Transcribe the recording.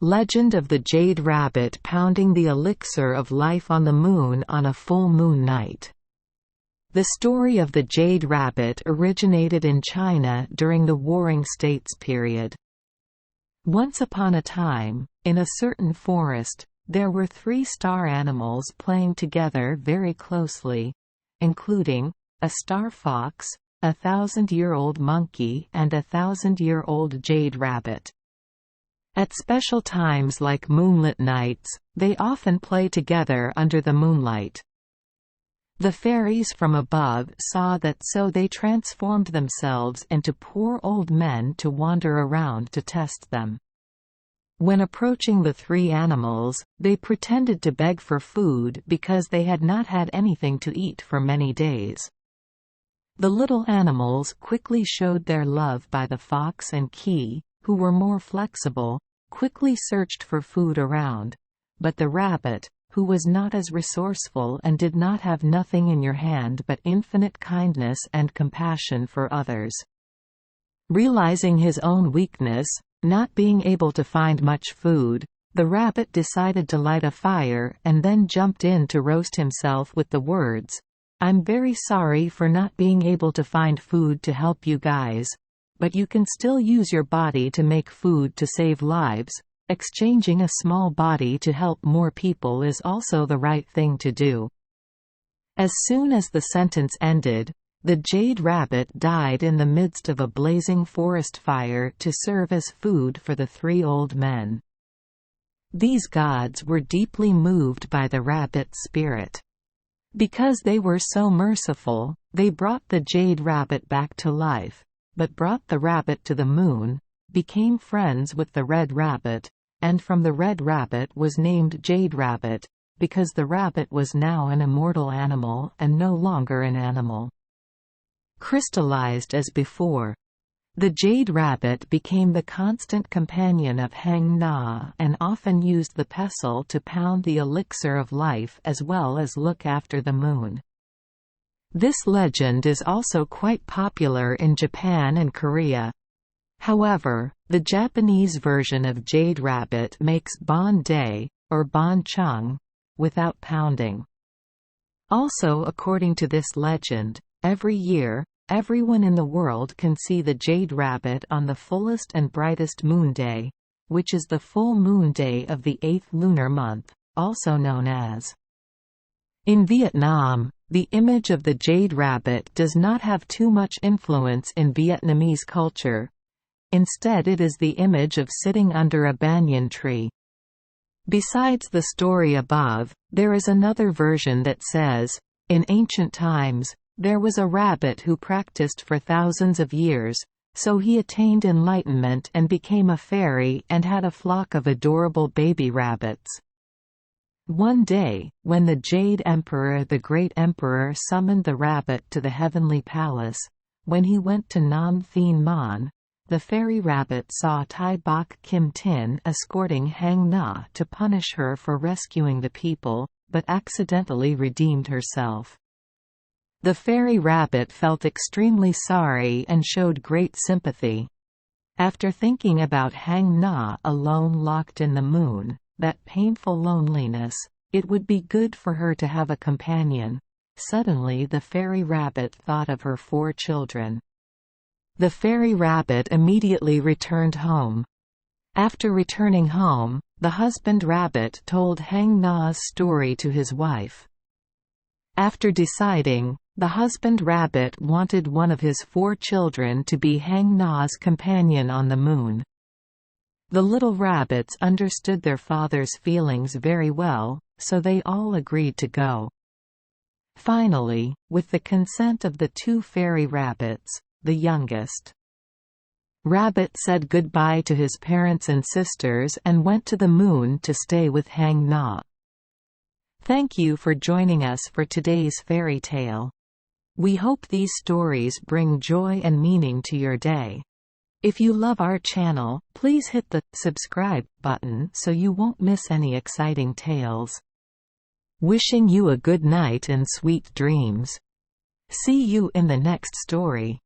Legend of the Jade Rabbit pounding the elixir of life on the moon on a full moon night. The story of the Jade Rabbit originated in China during the Warring States period. Once upon a time, in a certain forest, there were 3 star animals playing together very closely, including a star fox, a 1,000-year-old monkey, and a 1,000-year-old jade rabbit. At special times like moonlit nights, they often play together under the moonlight. The fairies from above saw that, so they transformed themselves into poor old men to wander around to test them. When approaching the 3 animals, they pretended to beg for food because they had not had anything to eat for many days. The little animals quickly showed their love by the fox and key, who were more flexible, quickly searched for food around, but the rabbit, who was not as resourceful and did not have nothing in your hand but infinite kindness and compassion for others. Realizing his own weakness, not being able to find much food, the rabbit decided to light a fire and then jumped in to roast himself with the words, "I'm very sorry for not being able to find food to help you guys. But you can still use your body to make food to save lives. Exchanging a small body to help more people is also the right thing to do." As soon as the sentence ended, the Jade Rabbit died in the midst of a blazing forest fire to serve as food for the 3 old men. These gods were deeply moved by the rabbit's spirit. Because they were so merciful, they brought the Jade Rabbit back to life, but brought the rabbit to the moon, became friends with the Red Rabbit, and from the Red Rabbit was named Jade Rabbit, because the rabbit was now an immortal animal and no longer an animal. Crystallized as before, the Jade Rabbit became the constant companion of Hang Na and often used the pestle to pound the elixir of life as well as look after the moon. This legend is also quite popular in Japan and Korea. However, the Japanese version of Jade Rabbit makes Bon Day, or Bon Chung, without pounding. Also, according to this legend, every year, everyone in the world can see the Jade Rabbit on the fullest and brightest moon day, which is the full moon day of the 8th lunar month, also known as. In Vietnam, the image of the Jade Rabbit does not have too much influence in Vietnamese culture. Instead, it is the image of sitting under a banyan tree. Besides the story above, there is another version that says, in ancient times, there was a rabbit who practiced for thousands of years, so he attained enlightenment and became a fairy and had a flock of adorable baby rabbits. One day, when the Jade Emperor, the Great Emperor, summoned the rabbit to the heavenly palace, when he went to Nam Thien Man, the fairy rabbit saw Tai Bok Kim Tin escorting Hang Na to punish her for rescuing the people, but accidentally redeemed herself. The fairy rabbit felt extremely sorry and showed great sympathy. After thinking about Hang Na alone locked in the moon, that painful loneliness, it would be good for her to have a companion. Suddenly the fairy rabbit thought of her 4 children. The fairy rabbit immediately returned home. After returning home, the husband rabbit told Hang Na's story to his wife. After deciding, the husband rabbit wanted one of his 4 children to be Hang Na's companion on the moon. The little rabbits understood their father's feelings very well, so they all agreed to go. Finally, with the consent of the 2 fairy rabbits, the youngest rabbit said goodbye to his parents and sisters and went to the moon to stay with Hang Na. Thank you for joining us for today's fairy tale. We hope these stories bring joy and meaning to your day. If you love our channel, please hit the subscribe button so you won't miss any exciting tales. Wishing you a good night and sweet dreams. See you in the next story.